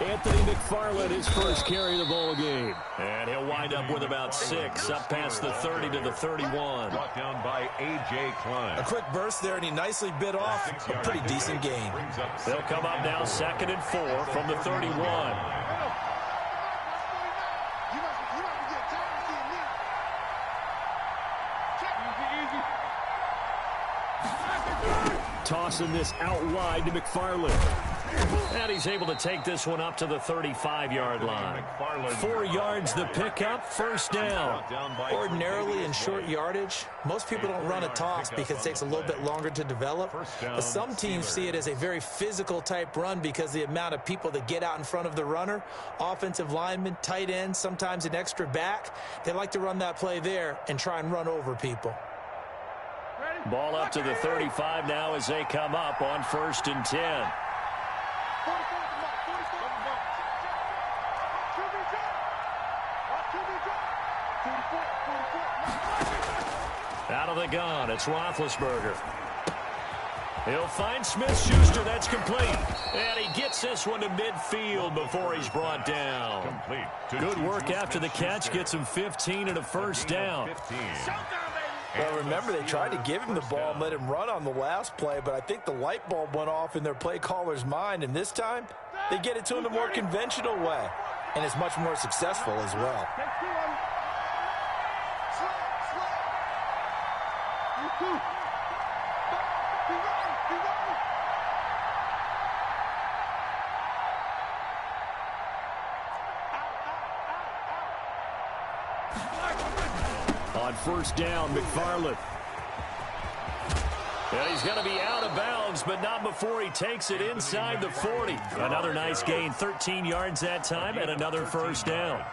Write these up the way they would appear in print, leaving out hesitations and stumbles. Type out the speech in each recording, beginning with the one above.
Anthony McFarland, his first carry of the ball game. And he'll wind up with about 6, up past the 30 to the 31. Brought down by A.J. Klein. A quick burst there, and he nicely bit off a pretty decent gain. They'll come up now 2nd and 4 from the 31. Tossing this out wide to McFarland. And he's able to take this one up to the 35-yard line. 4 yards the pickup, first down. Ordinarily in short yardage, most people don't run a toss because it takes a little bit longer to develop. But some teams see it as a very physical type run because the amount of people that get out in front of the runner, offensive linemen, tight ends, sometimes an extra back, they like to run that play there and try and run over people. Ball up to the 35 now as they come up on 1st and 10. Out of the gun, it's Roethlisberger. He'll find Smith-Schuster. That's complete. And he gets this one to midfield before he's brought down. Good work after the catch. Gets him 15 and a first down. Well, remember, they tried to give him the ball and let him run on the last play, but I think the light bulb went off in their play caller's mind, and this time they get it to him the more conventional way, and it's much more successful as well. On 1st down, McFarland. And he's going to be out of bounds, but not before he takes it inside the 40. Another nice gain, 13 yards that time, and another first down.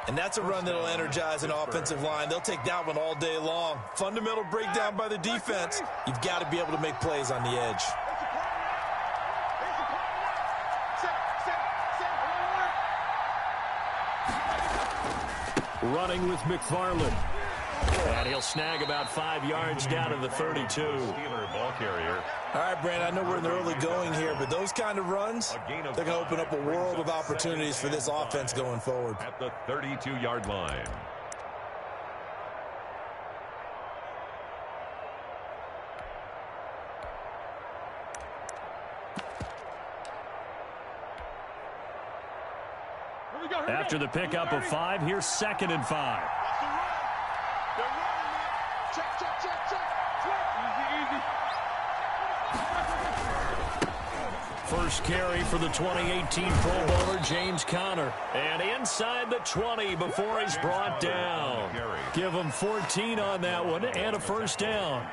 And that's a run that'll energize an offensive line. They'll take that one all day long. Fundamental breakdown by the defense. You've got to be able to make plays on the edge. Running with McFarland. And he'll snag about 5 yards down to the 32. Steeler ball carrier. All right, Brand, I know we're in the early going here, but those kind of runs, they're going to open up a world of opportunities for this offense going forward. At the 32-yard line. After the pickup of 5, here's 2nd and 5. First carry for the 2018 Pro Bowler, James Conner. And inside the 20 before he's brought down. Give him 14 on that one and a first down.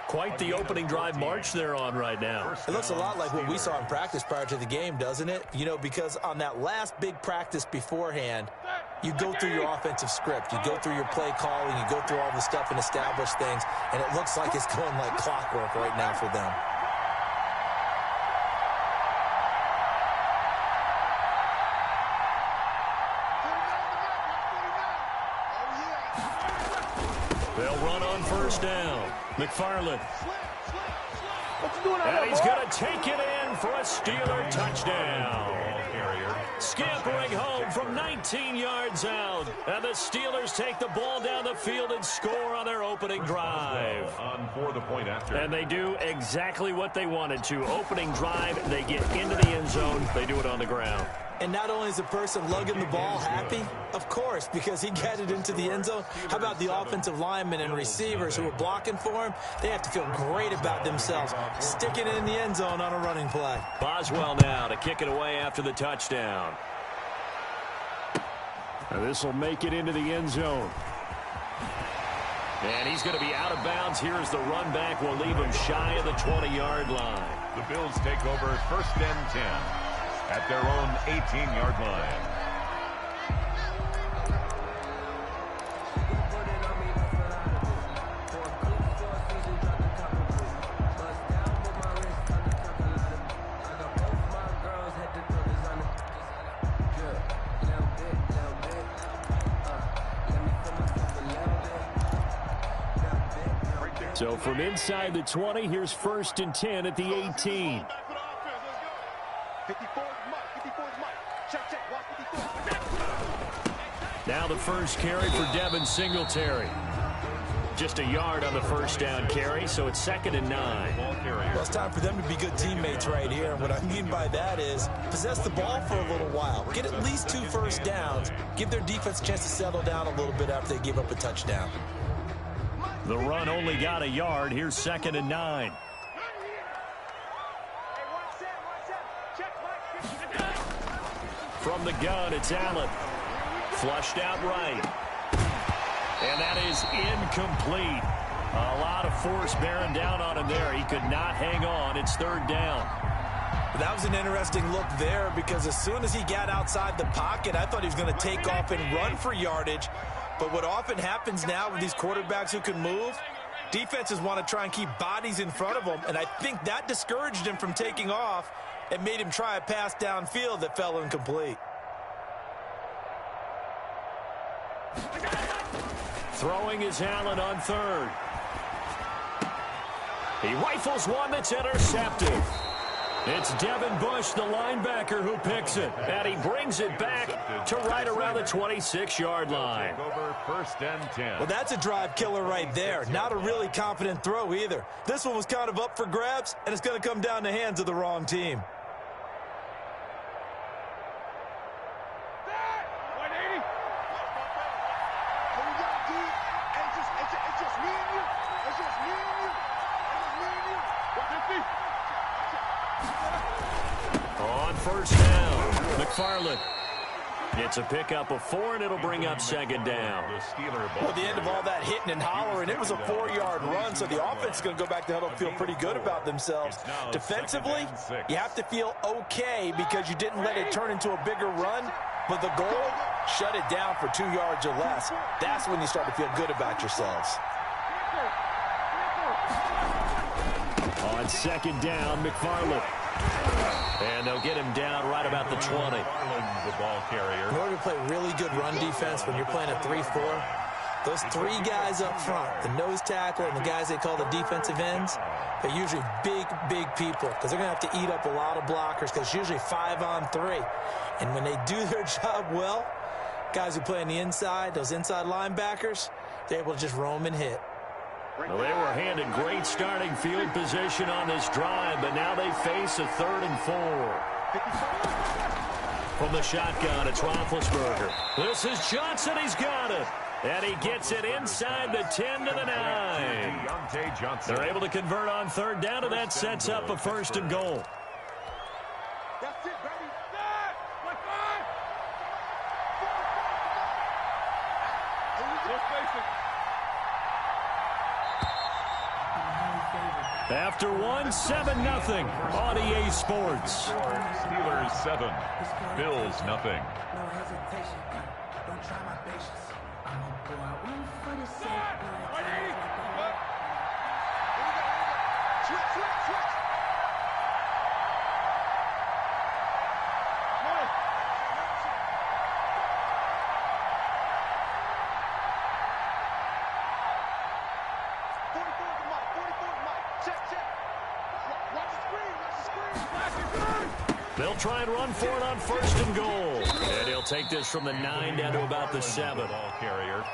Quite the opening drive march they're on right now. It looks a lot like what we saw in practice prior to the game, doesn't it? You know, because on that last big practice beforehand, you go through your offensive script. You go through your play calling. You go through all the stuff and establish things. And it looks like it's going like clockwork right now for them. They'll run on first down. McFarland. And he's going to take it in for a Steeler touchdown. Scampering home from 19 yards out. And the Steelers take the ball down the field and score on their opening drive. On for the point after. And they do exactly what they wanted to. Opening drive, they get into the end zone. They do it on the ground. And not only is the person lugging the ball happy, of course, because he got it into the end zone. How about the offensive linemen and receivers who are blocking for him? They have to feel great about themselves, sticking it in the end zone on a running play. Boswell now to kick it away after the touchdown. And this will make it into the end zone. And he's going to be out of bounds here as the run back will leave him shy of the 20-yard line. The Bills take over 1st and 10 at their own 18-yard line. So from inside the 20, here's 1st and 10 at the 18. 55. Now the first carry for Devin Singletary. Just a yard on the first down carry, so it's 2nd and 9. Well, it's time for them to be good teammates right here. And what I mean by that is possess the ball for a little while. Get at least 2 first downs. Give their defense a chance to settle down a little bit after they give up a touchdown. The run only got a yard. Here's 2nd and 9. From the gun, it's Allen. Flushed out right. And that is incomplete. A lot of force bearing down on him there. He could not hang on. It's 3rd down. That was an interesting look there because as soon as he got outside the pocket, I thought he was going to take off and run for yardage. But what often happens now with these quarterbacks who can move, defenses want to try and keep bodies in front of them. And I think that discouraged him from taking off and made him try a pass downfield that fell incomplete. Throwing is Allen on 3rd. He rifles one that's intercepted. It's Devin Bush, the linebacker, who picks it. And he brings it back to right around the 26-yard line. Over 1st and 10. Well, that's a drive killer right there. Not a really confident throw either. This one was kind of up for grabs, and it's going to come down the hands of the wrong team. On 1st down, McFarland. It's a pickup of 4, and it'll bring up 2nd down. Well, at the end of all that hitting and hollering, it was a 4-yard run, so the offense is going to go back to huddle and feel pretty good about themselves. Defensively, you have to feel okay because you didn't let it turn into a bigger run, but the goal, shut it down for 2 yards or less. That's when you start to feel good about yourselves. On 2nd down, McFarland. And they'll get him down right about the 20. The ball carrier. In order to play really good run defense when you're playing a 3-4, those 3 guys up front, the nose tackle and the guys they call the defensive ends, they're usually big people because they're going to have to eat up a lot of blockers because it's usually 5 on 3. And when they do their job well, guys who play on the inside, those inside linebackers, they're able to just roam and hit. Well, they were handed great starting field position on this drive, but now they face a 3rd and 4. From the shotgun, it's Roethlisberger. This is Johnson. He's got it. And he gets it inside the 10 to the 9. They're able to convert on 3rd down, and that sets up a 1st and goal. That's it, baby. After 1, 7-0 on EA Sports. Steelers 7, Bills 0. No hesitation. Don't try my patience. I'm gonna go out one for the sake. Switch. They'll try and run for it on 1st and goal. And he'll take this from the 9 down to about the 7. Ball carrier.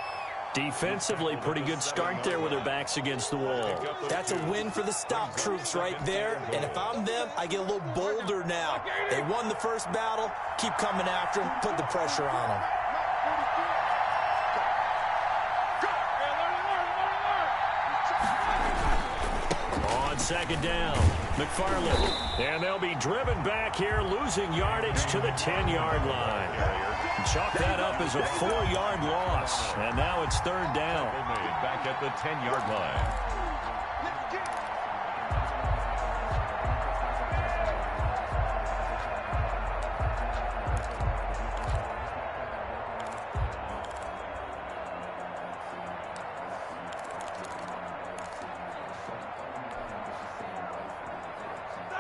Defensively, pretty good start there with their backs against the wall. That's a win for the stop troops right there. And if I'm them, I get a little bolder now. They won the first battle. Keep coming after them. Put the pressure on them. On 2nd down, McFarland. And they'll be driven back here, losing yardage to the 10-yard line. Chalk that up as a 4-yard loss. And now it's 3rd down. Back at the 10-yard line.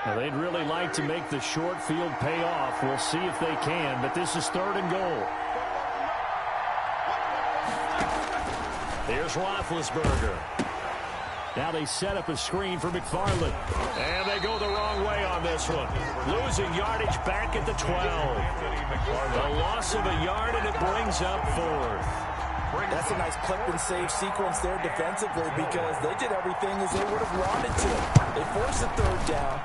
Now, they'd really like to make the short field pay off. We'll see if they can, but this is 3rd and goal. Here's Roethlisberger. Now they set up a screen for McFarland. And they go the wrong way on this one. Losing yardage back at the 12. A loss of a yard, and it brings up 4th. That's a nice clip and save sequence there defensively because they did everything as they would have wanted to. They forced the 3rd down,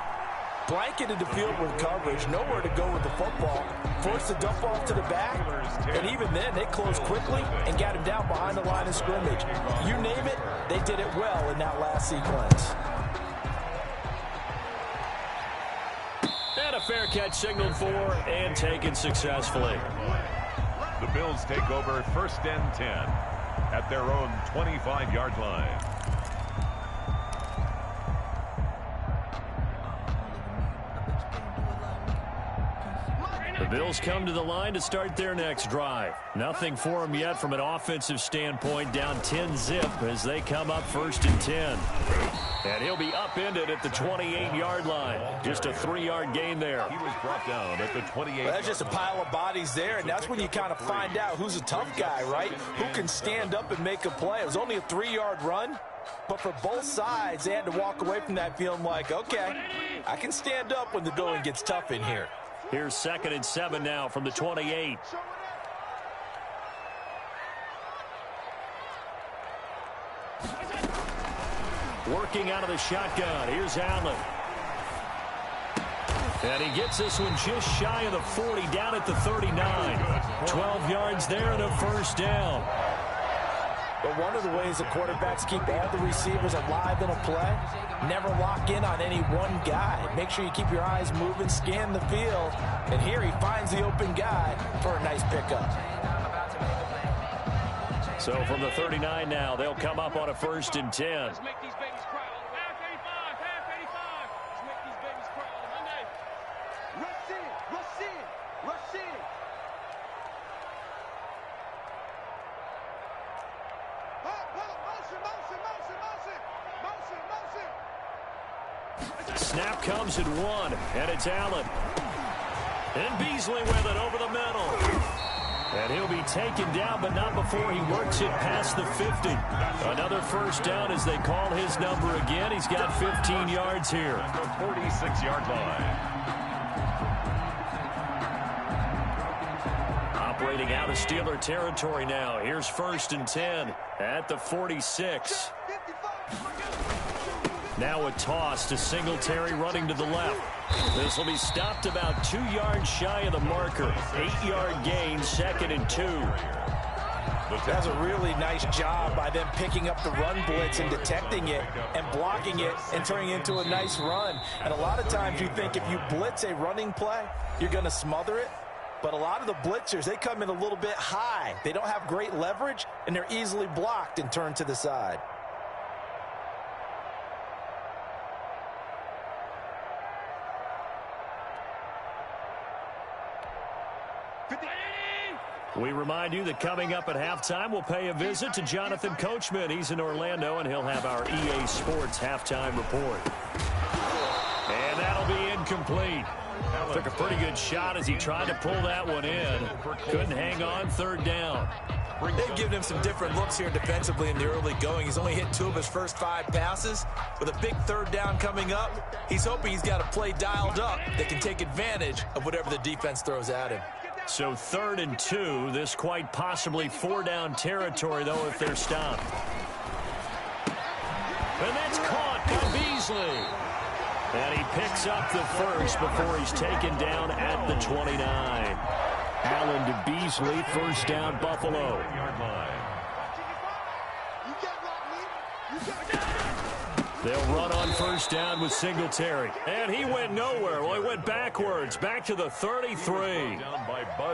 blanketed the field with coverage, nowhere to go with the football, forced the dump off to the back, and even then they closed quickly and got him down behind the line of scrimmage. You name it, they did it well in that last sequence. And a fair catch signaled for and taken successfully. The Bills take over 1st and 10 at their own 25-yard line. The Bills come to the line to start their next drive. Nothing for them yet from an offensive standpoint, down 10-zip as they come up 1st and 10. And he'll be upended at the 28-yard line. Just a 3-yard gain there. He was brought down at the 28. Well, that's just a pile of bodies there, and that's when you kind of find out who's a tough guy, right? Who can stand up and make a play. It was only a 3-yard run, but for both sides, they had to walk away from that feeling like, okay, I can stand up when the going gets tough in here. Here's 2nd and 7 now from the 28. Working out of the shotgun. Here's Allen. And he gets this one just shy of the 40, down at the 39. 12 yards there and a 1st down. But one of the ways the quarterbacks keep all the receivers alive in a play, never lock in on any one guy. Make sure you keep your eyes moving, scan the field, and here he finds the open guy for a nice pickup. So from the 39 now, they'll come up on a 1st and 10. Let's make these babies cry. Half 85, half 85. Let's make these babies cry on Monday. Rush in, rush in, rush in. Motion. Snap comes at 1, and it's Allen. And Beasley with it over the middle. And he'll be taken down, but not before he works it past the 50. Another 1st down as they call his number again. He's got 15 yards here. The 46-yard line. Operating out of Steeler territory now. Here's 1st and 10 at the 46. Now a toss to Singletary running to the left. This will be stopped about 2 yards shy of the marker. 8-yard gain, 2nd and 2. That's a really nice job by them picking up the run blitz and detecting it and blocking it and turning it into a nice run. And a lot of times you think if you blitz a running play, you're going to smother it. But a lot of the blitzers, they come in a little bit high. They don't have great leverage, and they're easily blocked and turned to the side. We remind you that coming up at halftime, we'll pay a visit to Jonathan Coachman. He's in Orlando, and he'll have our EA Sports halftime report. And that'll be incomplete. Took a pretty good shot as he tried to pull that one in. Couldn't hang on, 3rd down. They've given him some different looks here defensively in the early going. He's only hit 2 of his first 5 passes. With a big 3rd down coming up, he's hoping he's got a play dialed up that can take advantage of whatever the defense throws at him. So 3rd and 2. This quite possibly 4-down territory, though, if they're stopped. And that's caught by Beasley. And he picks up the 1st before he's taken down at the 29. Allen to Beasley, 1st down, Buffalo. They'll run on 1st down with Singletary. And he went nowhere. Well, he went backwards, back to the 33.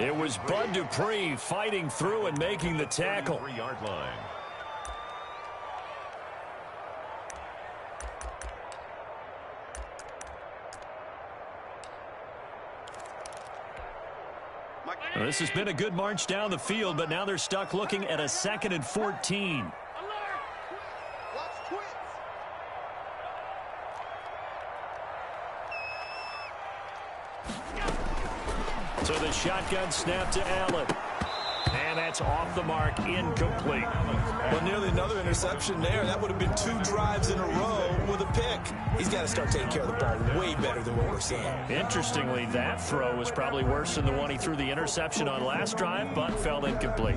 It was Bud Dupree fighting through and making the tackle. 3-yard line. Well, this has been a good march down the field, but now they're stuck looking at a 2nd and 14. So the shotgun snap to Allen. And that's off the mark, incomplete. Well, nearly another interception there. That would have been 2 drives in a row with a pick. He's got to start taking care of the ball way better than what we're seeing. Interestingly, that throw was probably worse than the one he threw the interception on last drive, but fell incomplete.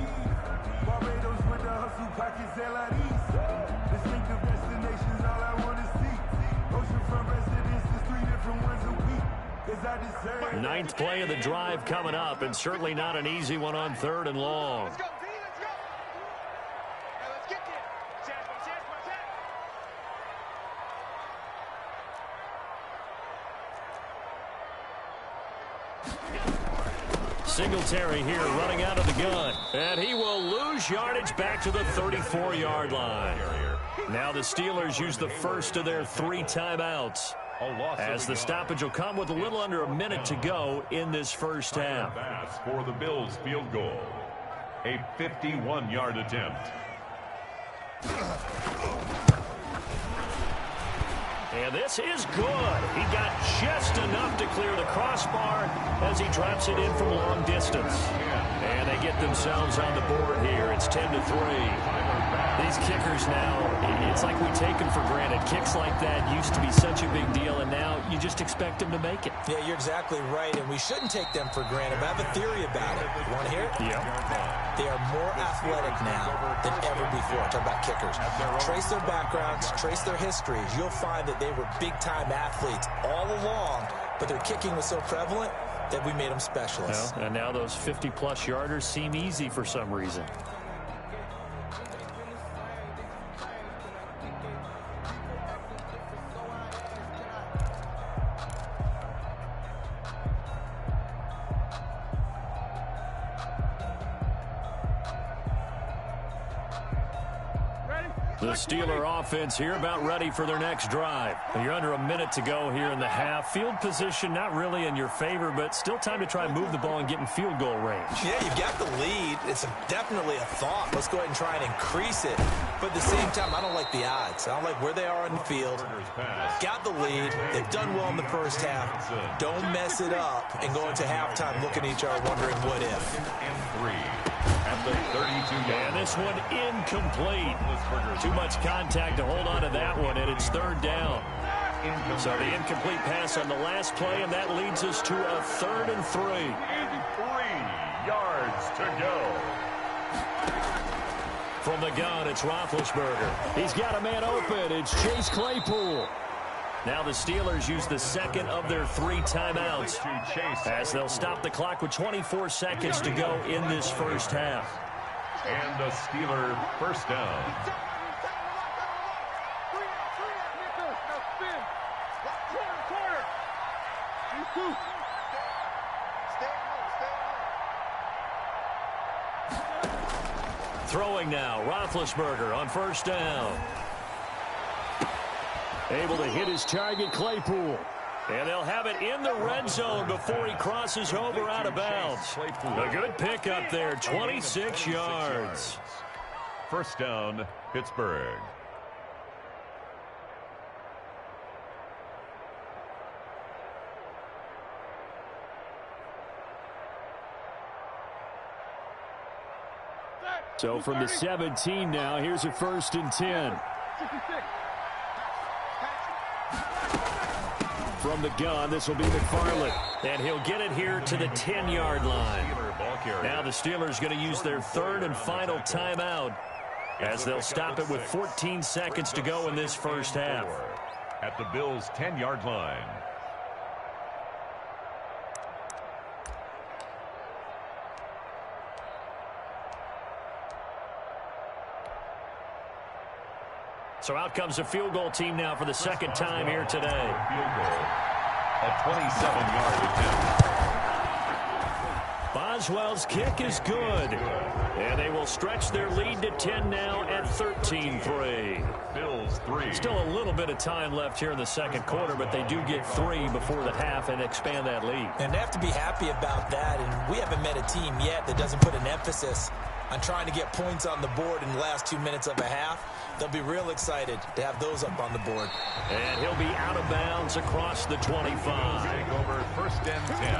Ninth play of the drive coming up, and certainly not an easy one on 3rd and long. Let's go, D, let's go. Now let's get there. Singletary here running out of the gun, and he will lose yardage back to the 34-yard line. Now the Steelers use the first of their 3 timeouts, as the stoppage will come with a little under a minute to go in this first half. For the Bills field goal, a 51-yard attempt. And this is good. He got just enough to clear the crossbar as he drops it in from long distance. And they get themselves on the board here. It's 10-3. These kickers now, it's like we take them for granted. Kicks like that used to be such a big deal, and now you just expect them to make it. Yeah, you're exactly right, and we shouldn't take them for granted. But I have a theory about it. You want to hear it? Yeah. They are more athletic now than ever before. Talk about kickers. Trace their backgrounds, trace their histories. You'll find that they were big-time athletes all along, but their kicking was so prevalent that we made them specialists. Well, and now those 50-plus yarders seem easy for some reason. The Steeler offense here about ready for their next drive. You're under a minute to go here in the half. Field position not really in your favor, but still time to try and move the ball and get in field goal range. Yeah, you've got the lead. It's definitely a thought. Let's go ahead and try and increase it. But at the same time, I don't like the odds. I don't like where they are on the field. Got the lead. They've done well in the first half. Don't mess it up and go into halftime looking at each other wondering what if. At the 32-yard. And this one incomplete. Too much contact to hold on to that one, and it's 3rd down. So the incomplete pass on the last play, and that leads us to a 3rd and 3. 3 yards to go. From the gun, it's Roethlisberger. He's got a man open. It's Chase Claypool. Now the Steelers use the second of their 3 timeouts as they'll stop the clock with 24 seconds to go in this first half. And a Steeler first down. Throwing now, Roethlisberger on first down. Able to hit his target, Claypool. And they'll have it in the red zone before he crosses over out of bounds. A good pickup there, 26 yards. First down, Pittsburgh. So from the 17 now, here's a 1st and 10. From the gun, this will be McFarland. And he'll get it here to the 10-yard line. Now the Steelers going to use their 3rd and final timeout as they'll stop it with 14 seconds to go in this first half. At the Bills' 10-yard line. So out comes the field goal team now for the 2nd time here today. Field goal. A 27-yard attempt. Boswell's kick is good. And they will stretch their lead to 10 now at 13-3. Bills 3. Still a little bit of time left here in the 2nd quarter, but they do get 3 before the half and expand that lead. And they have to be happy about that. And we haven't met a team yet that doesn't put an emphasis on trying to get points on the board in the last 2 minutes of a half. They'll be real excited to have those up on the board. And he'll be out of bounds across the 25. Take over 1st and 10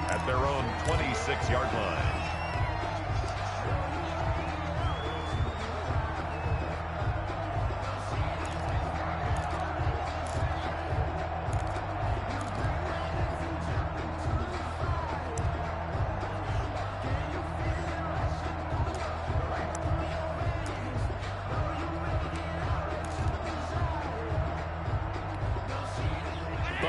at their own 26-yard line.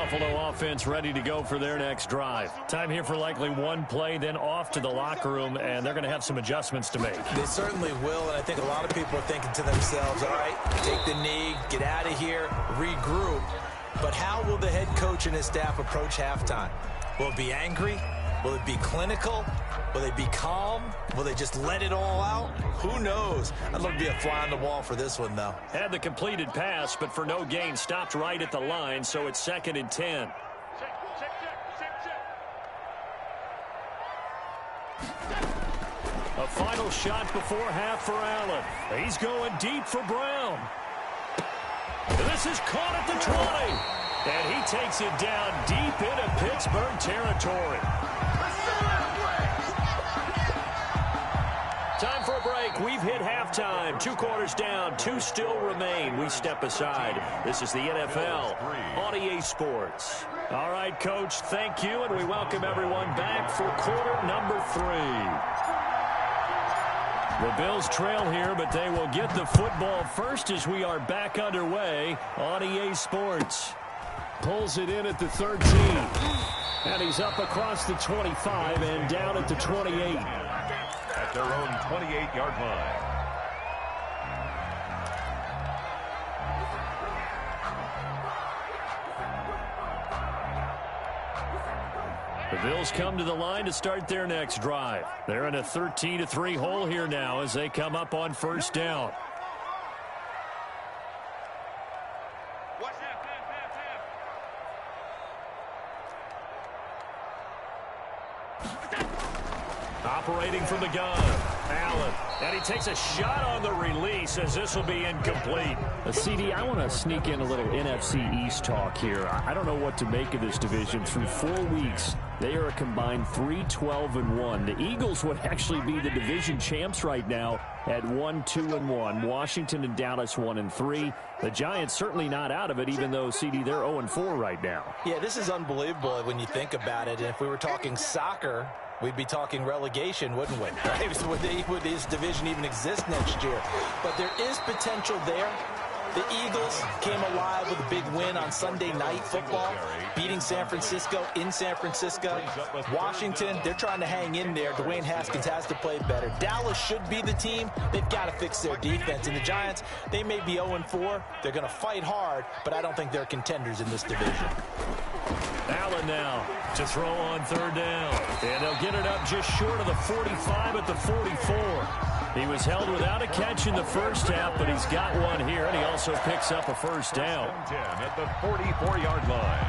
Buffalo offense ready to go for their next drive. Time here for likely one play, then off to the locker room, and they're going to have some adjustments to make. They certainly will, and I think a lot of people are thinking to themselves, all right, take the knee, get out of here, regroup. But how will the head coach and his staff approach halftime? Will it be angry? Will it be clinical? Will they be calm? Will they just let it all out? Who knows? I'd love to be a fly on the wall for this one, though. Had the completed pass, but for no gain, stopped right at the line, so it's 2nd and 10. A final shot before half for Allen. He's going deep for Brown. This is caught at the 20. And he takes it down deep into Pittsburgh territory. Time for a break. We've hit halftime. 2 quarters down. 2 still remain. We step aside. This is the NFL on EA Sports. All right, Coach, thank you, and we welcome everyone back for quarter number 3. The Bills trail here, but they will get the football first as we are back underway on EA Sports. Pulls it in at the 13. And he's up across the 25 and down at the 28. At their own 28-yard line. The Bills come to the line to start their next drive. They're in a 13-3 hole here now as they come up on first down. Operating from the gun, Allen. And he takes a shot on the release as this will be incomplete. CD, I want to sneak in a little NFC East talk here. I don't know what to make of this division. Through 4 weeks, they are a combined 3-12-1. The Eagles would actually be the division champs right now at 1-2-1. Washington and Dallas 1-3. The Giants certainly not out of it, even though, CD, they're 0-4 right now. Yeah, this is unbelievable when you think about it. And if we were talking soccer, we'd be talking relegation, wouldn't we? Would this division even exist next year? But there is potential there. The Eagles came alive with a big win on Sunday Night Football, beating San Francisco in San Francisco. Washington, they're trying to hang in there. Dwayne Haskins has to play better. Dallas should be the team. They've got to fix their defense. And the Giants, they may be 0-4. They're going to fight hard, but I don't think they're contenders in this division. Allen now to throw on 3rd down. And they'll get it up just short of the 45 at the 44. He was held without a catch in the first half, but he's got one here, and he also picks up a first down. 10 at the 44-yard line.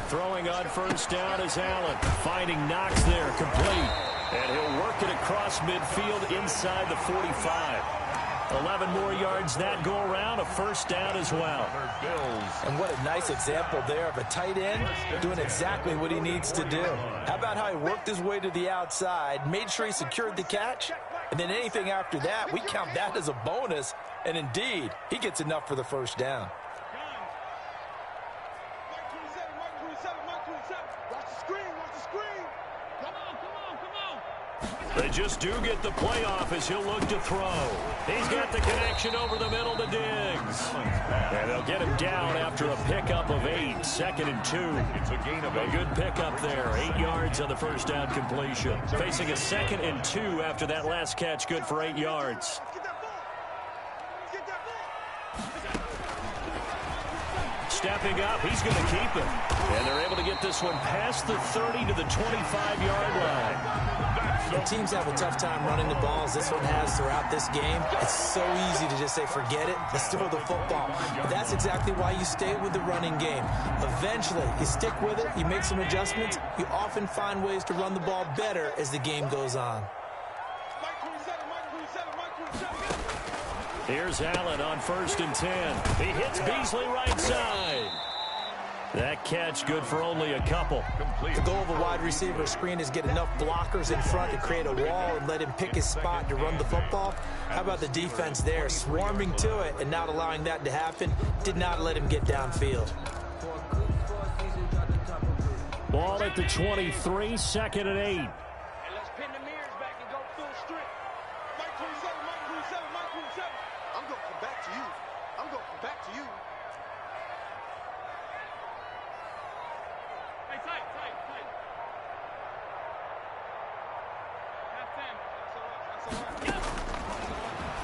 Throwing on first down is Allen. Finding Knox there, complete. And he'll work it across midfield inside the 45. 11 more yards that go around, a first down as well. And what a nice example there of a tight end doing exactly what he needs to do. How about how he worked his way to the outside, made sure he secured the catch, and then anything after that, we count that as a bonus. And indeed, he gets enough for the first down. They just do get the playoff as he'll look to throw. He's got the connection over the middle to Diggs. And they'll get him down after a pickup of 8, 2nd and 2. It's a gain of 8. A good pickup there, 8 yards on the first down completion. Facing a 2nd and 2 after that last catch, good for 8 yards. Stepping up, he's going to keep it. And they're able to get this one past the 30 to the 25-yard line. The teams have a tough time running the ball, as this one has throughout this game. It's so easy to just say, forget it, let's throw the football. But that's exactly why you stay with the running game. Eventually, you stick with it, you make some adjustments, you often find ways to run the ball better as the game goes on. Here's Allen on 1st and 10. He hits Beasley right side. That catch good for only a couple. The goal of a wide receiver screen is get enough blockers in front to create a wall and let him pick his spot to run the football. How about the defense there, swarming to it and not allowing that to happen? Did not let him get downfield. Ball at the 23, 2nd and 8. And let's pin the mirrors back and go full strip. Mike 27, Mike 27, Mike 27. I'm going to come back to you. I'm going to come back to you. Hey, tight. Half 10. That's all right.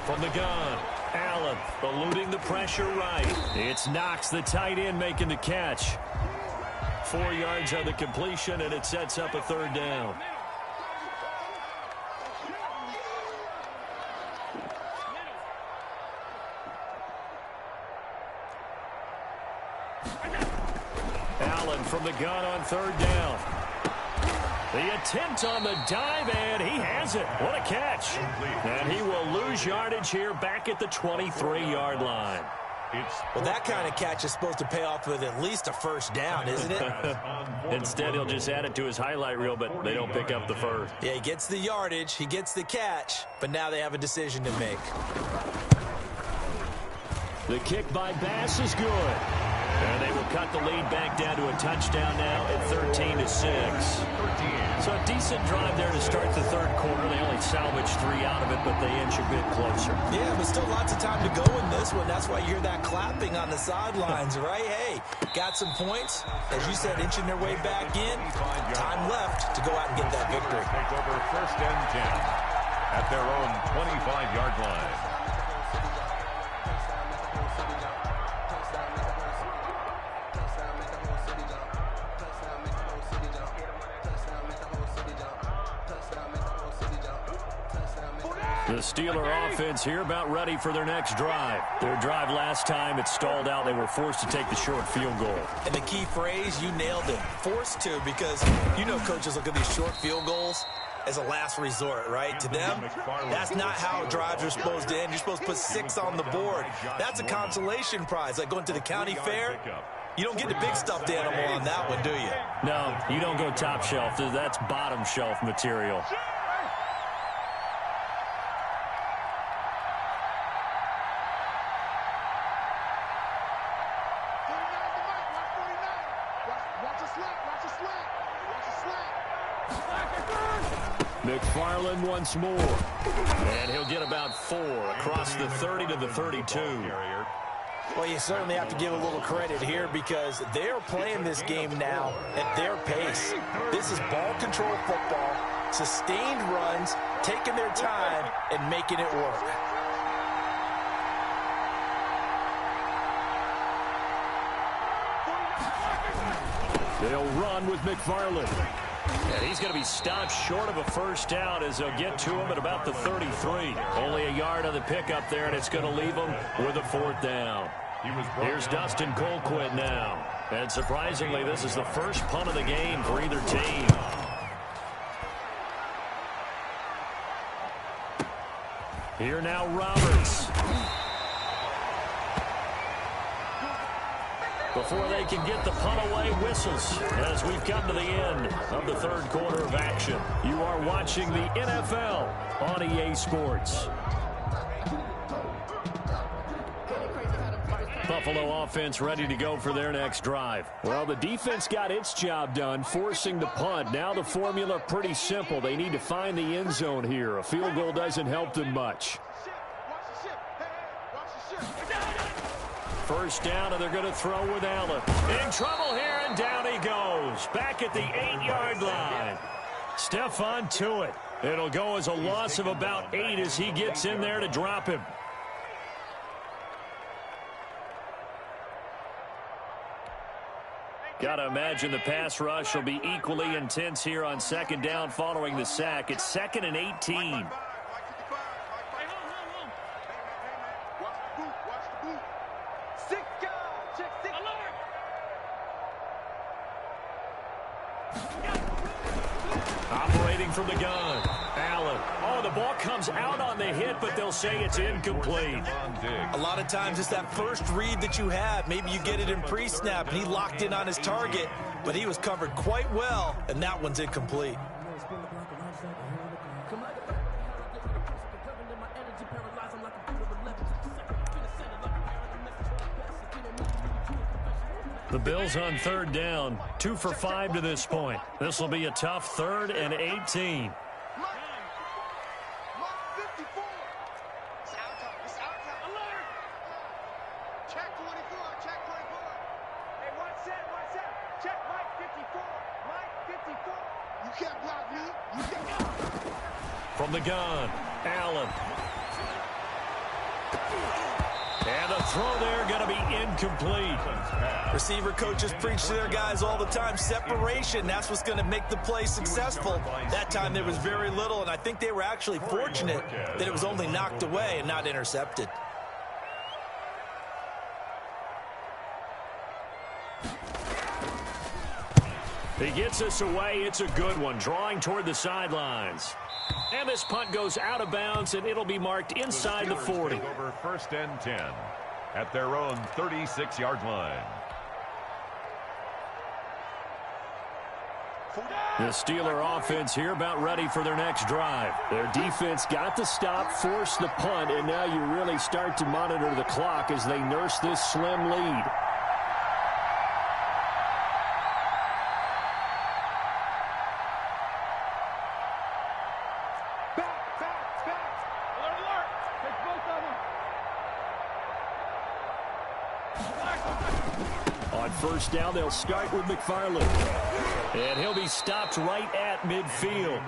From the gun, Allen eluding the pressure right. It's Knox, the tight end, making the catch. 4 yards on the completion, and it sets up a 3rd down. Allen from the gun on 3rd down. The attempt on the dive, and he has it. What a catch. And he will lose yardage here back at the 23-yard line. Well, that kind of catch is supposed to pay off with at least a 1st down, isn't it? Instead, he'll just add it to his highlight reel, but they don't pick up the 1st. Yeah, he gets the yardage, he gets the catch, but now they have a decision to make. The kick by Bass is good. And they will cut the lead back down to a touchdown now at 13-6. So a decent drive there to start the 3rd quarter. They only salvaged 3 out of it, but they inch a bit closer. Yeah, but still lots of time to go in this one. That's why you hear that clapping on the sidelines, right? Hey, got some points. As you said, inching their way back in. Time left to go out and get that victory. Take over 1st and 10 at their own 25-yard line. The Steeler offense here about ready for their next drive. Their drive last time, it stalled out. They were forced to take the short field goal. And the key phrase, you nailed it. Forced to, because you know coaches look at these short field goals as a last resort, right? To them, that's not how drives are supposed to end. You're supposed to put 6 on the board. That's a consolation prize, like going to the county fair. You don't get the big stuffed animal on that one, do you? No, you don't go top shelf. That's bottom shelf material. McFarland once more. And he'll get about 4 across the 30 to the 32. Well, you certainly have to give a little credit here because they're playing this game now at their pace. This is ball control football, sustained runs, taking their time, and making it work. They'll run with McFarland. And he's going to be stopped short of a 1st down as they'll get to him at about the 33. Only a yard on the pickup there, and it's going to leave him with a 4th down. Here's Dustin Colquitt now. And surprisingly, this is the first punt of the game for either team. Here now, Roberts. Before they can get the punt away, whistles as we've come to the end of the 3rd quarter of action. You are watching the NFL on EA Sports. Buffalo offense ready to go for their next drive. Well, the defense got its job done, forcing the punt. Now the formula pretty simple. They need to find the end zone here. A field goal doesn't help them much. 1st down, and they're going to throw with Allen. In trouble here, and down he goes. Back at the 8-yard line. Stephon Tuitt. It'll go as a loss of about 8 as he gets in there to drop him. Got to imagine the pass rush will be equally intense here on 2nd down following the sack. It's 2nd and 18. Operating from the gun, Allen. Oh, the ball comes out on the hit, but they'll say it's incomplete. A lot of times it's that first read that you have. Maybe you get it in pre-snap, and he locked in on his target, but he was covered quite well, and that one's incomplete. The Bills on third down, 2 for 5 to this point. This will be a tough 3rd and 18. From the gun, Allen. And the throw there going to be incomplete. Receiver coaches preach to their guys all the time. Separation, that's what's going to make the play successful. That time there was very little, and I think they were actually fortunate that it was only knocked away and not intercepted. He gets us away. It's a good one. Drawing toward the sidelines. And this punt goes out of bounds, and it'll be marked inside the 40. Over 1st and 10 at their own 36-yard line. The Steeler offense here about ready for their next drive. Their defense got the stop, forced the punt, and now you really start to monitor the clock as they nurse this slim lead. First down, they'll start with McFarland. And he'll be stopped right at midfield.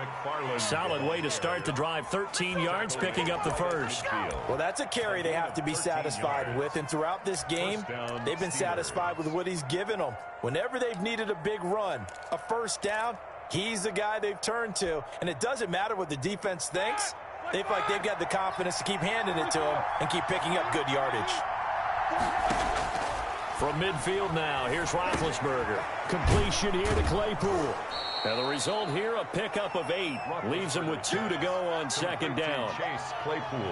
Solid way to start the drive. 13 yards, picking up the first. Well, that's a carry they have to be satisfied with. And throughout this game, they've been satisfied with what he's given them. Whenever they've needed a big run, a first down, he's the guy they've turned to. And it doesn't matter what the defense thinks. They feel like they've got the confidence to keep handing it to him and keep picking up good yardage. From midfield now, here's Roethlisberger. Completion here to Claypool. And the result here, a pickup of 8. Leaves him with 2 to go on second down.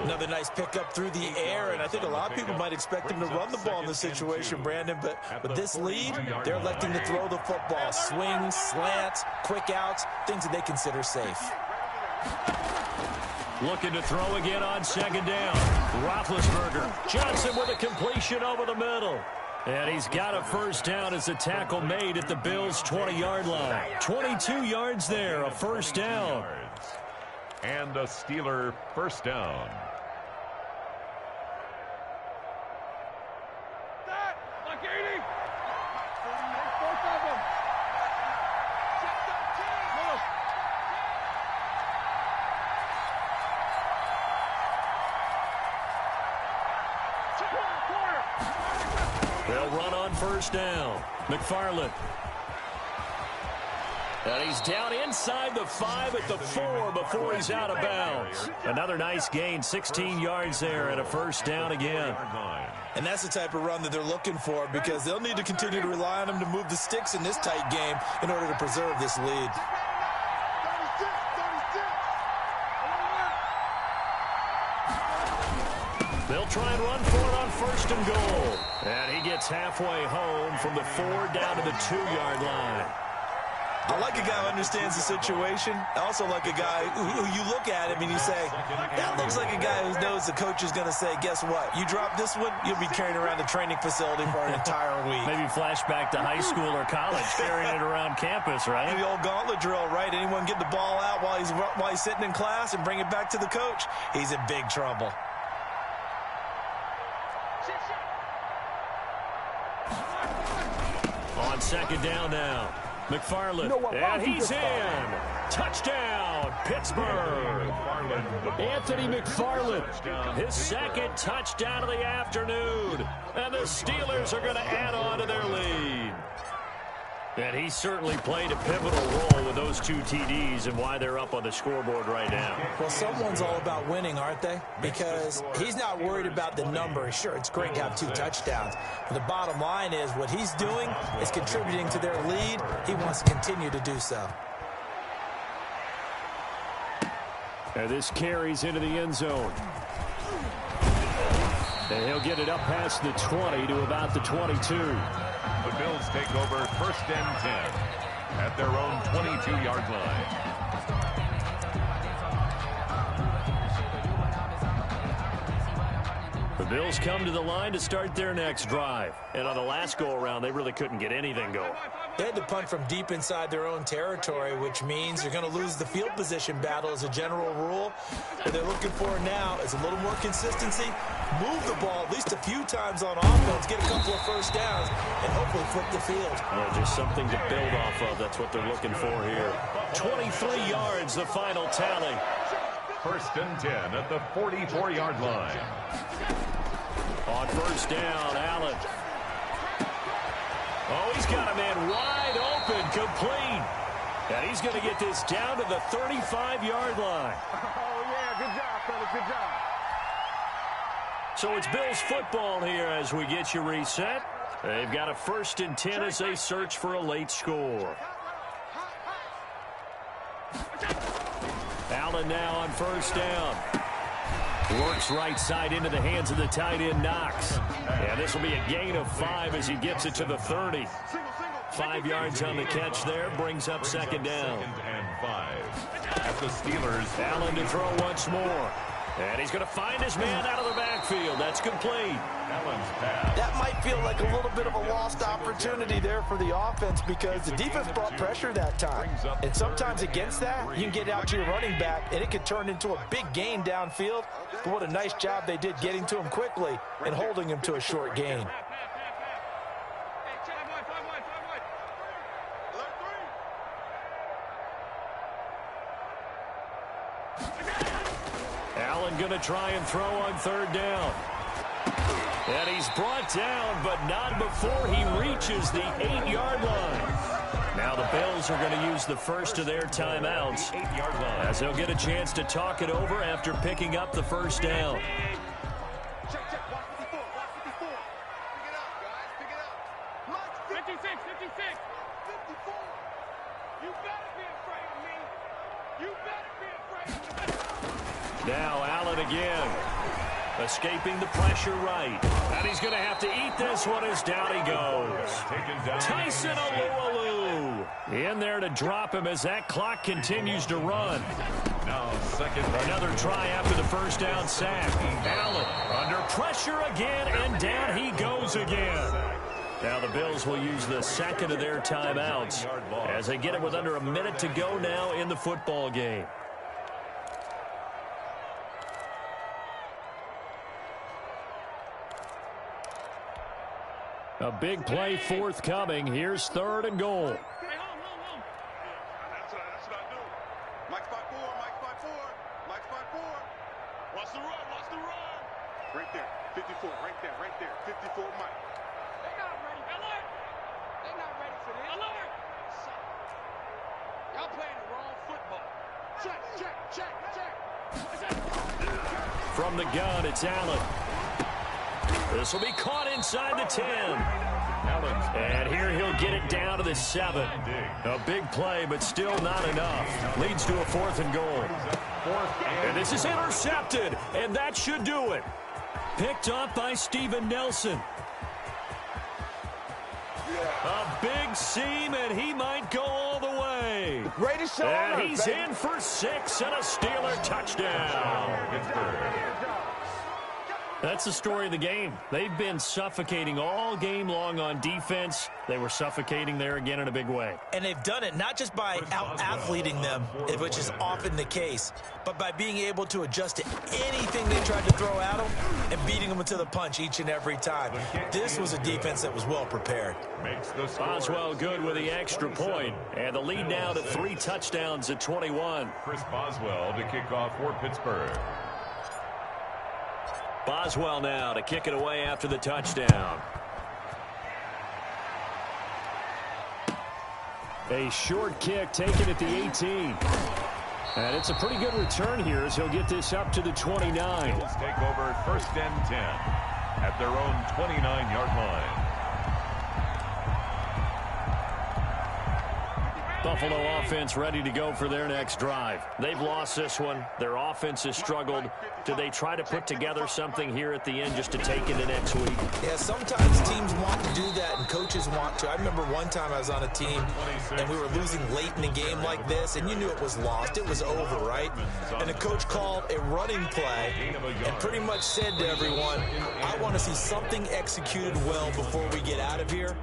Another nice pickup through the air, and I think a lot of people might expect him to run the ball in this situation, Brandon, but with this lead, they're electing to throw the football. Swings, slants, quick outs, things that they consider safe. Looking to throw again on second down. Roethlisberger. Johnson with a completion over the middle. And he's got a first down as the tackle made at the Bills' 20-yard line. 22 yards there, a first down. And a Steeler first down. They'll run on first down. McFarland. And he's down inside the 5 at the 4 before he's out of bounds. Another nice gain, 16 yards there and a first down again. And that's the type of run that they're looking for because they'll need to continue to rely on him to move the sticks in this tight game in order to preserve this lead. They'll try and run for it on first and goal. And he gets halfway home from the 4 down to the 2-yard line. I like a guy who understands the situation. I also like a guy who you look at him and you say, that looks like a guy who knows the coach is going to say, guess what? You drop this one, you'll be carrying around the training facility for an entire week. Maybe flashback to high school or college, carrying it around campus, right? The old gauntlet drill, right? Anyone get the ball out while he's sitting in class and bring it back to the coach, he's in big trouble. On second down now. McFarland, and he's in. Touchdown, Pittsburgh. Anthony McFarland. His second touchdown of the afternoon. And the Steelers are going to add on to their lead. And he certainly played a pivotal role with those 2 TDs and why they're up on the scoreboard right now. Well, someone's all about winning, aren't they? Because he's not worried about the number. Sure, it's great to have 2 touchdowns. But the bottom line is what he's doing is contributing to their lead. He wants to continue to do so. And this carries into the end zone. And he'll get it up past the 20 to about the 22. The Bills take over 1st and 10 at their own 22-yard line. The Bills come to the line to start their next drive. And on the last go-around, they really couldn't get anything going. They had to punt from deep inside their own territory, which means you're going to lose the field position battle as a general rule. What they're looking for now is a little more consistency, move the ball at least a few times on offense, get a couple of first downs, and hopefully flip the field. Yeah, just something to build off of. That's what they're looking for here. 23 yards, the final tally. 1st and 10 at the 44-yard line. On first down, Allen. Oh, he's got a man wide open, complete. And he's going to get this down to the 35-yard line. Oh, yeah, good job, fellas, good job. So it's Bills football here as we get you reset. They've got a 1st and 10 as they search for a late score. Allen now on first down. Works right side into the hands of the tight end, Knox. And this will be a gain of 5 as he gets it to the 30. 5 yards on the catch there, brings up 2nd down. 2nd and 5 at the Steelers. Allen to throw once more. And he's going to find his man out of the backfield. That's complete. Allen's pass. That might feel like a little bit of a lost opportunity there for the offense because the defense brought pressure that time. And sometimes against that, you can get out to your running back, and it can turn into a big gain downfield. But what a nice job they did getting to him quickly and holding him to a short gain. Allen going to try and throw on 3rd down. And he's brought down, but not before he reaches the 8-yard line. Now the Bills are going to use the first of their timeouts as they'll get a chance to talk it over after picking up the first down. Check, watch 54, watch 54. Pick it up, guys, pick it up. Mike, 56. 54. You better be afraid of me. You better be afraid of me. Now Allen again. Escaping the pressure right. And he's going to have to eat this one as down he goes. Tyson Alualu in there to drop him as that clock continues to run. Now 2nd. Another try after the first down sack. Allen under pressure again, and down he goes again. Now the Bills will use the 2nd of their timeouts as they get it with under a minute to go now in the football game. A big play forthcoming. Here's 3rd and goal. Hey, hold. That's what I do. Mike 5-4, Mike 5-4, Mike 5-4. Watch the run. Right there, 54, right there. 54, Mike. They're not ready. Alert! They're not ready for this. Alert! Y'all playing the wrong football. Check. From the gun, it's Allen. This will be caught inside the 10. And here he'll get it down to the 7. A big play, but still not enough. Leads to a 4th and goal. And this is intercepted, and that should do it. Picked off by Steven Nelson. A big seam, and he might go all the way. Greatest show on And earth, he's baby. in for 6 and a Steeler touchdown. That's the story of the game. They've been suffocating all game long on defense. They were suffocating there again in a big way. And they've done it not just by out-athleting them, which is often the case, but by being able to adjust to anything they tried to throw at them and beating them to the punch each and every time. This was a defense that was well prepared. Boswell good with the extra point. And the lead now to 3 touchdowns at 21. Chris Boswell to kick off for Pittsburgh. Boswell now to kick it away after the touchdown. A short kick taken at the 18. And it's a pretty good return here as he'll get this up to the 29. Bills take over 1st and 10 at their own 29-yard line. Buffalo offense ready to go for their next drive. They've lost this one. Their offense has struggled. Do they try to put together something here at the end just to take into next week? Yeah, sometimes teams want to do that and coaches want to. I remember one time I was on a team and we were losing late in the game like this, and you knew it was lost. It was over, right? And the coach called a running play and pretty much said to everyone, I want to see something executed well before we get out of here.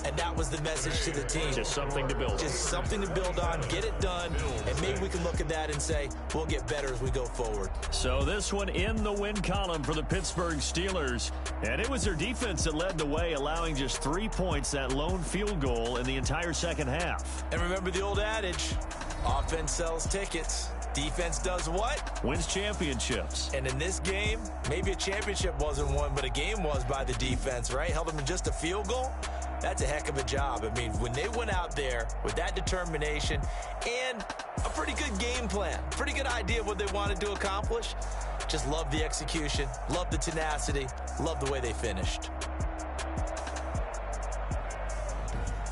And that was the message to the team. Just something to build on. Just something to build on, get it done, and maybe we can look at that and say, we'll get better as we go forward. So this one in the win column for the Pittsburgh Steelers. And it was their defense that led the way, allowing just 3 points, that lone field goal in the entire second half. And remember the old adage, offense sells tickets. Defense does what? Wins championships. And in this game, maybe a championship wasn't won, but a game was by the defense, right? Held them in just a field goal. That's a heck of a job. I mean, when they went out there with that determination and a pretty good game plan, pretty good idea of what they wanted to accomplish, just love the execution, love the tenacity, love the way they finished.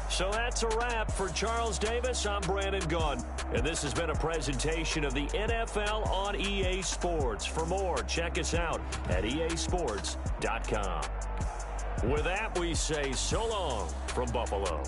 So that's a wrap for Charles Davis. I'm Brandon Gaudin, and this has been a presentation of the NFL on EA Sports. For more, check us out at easports.com. With that, we say so long from Buffalo.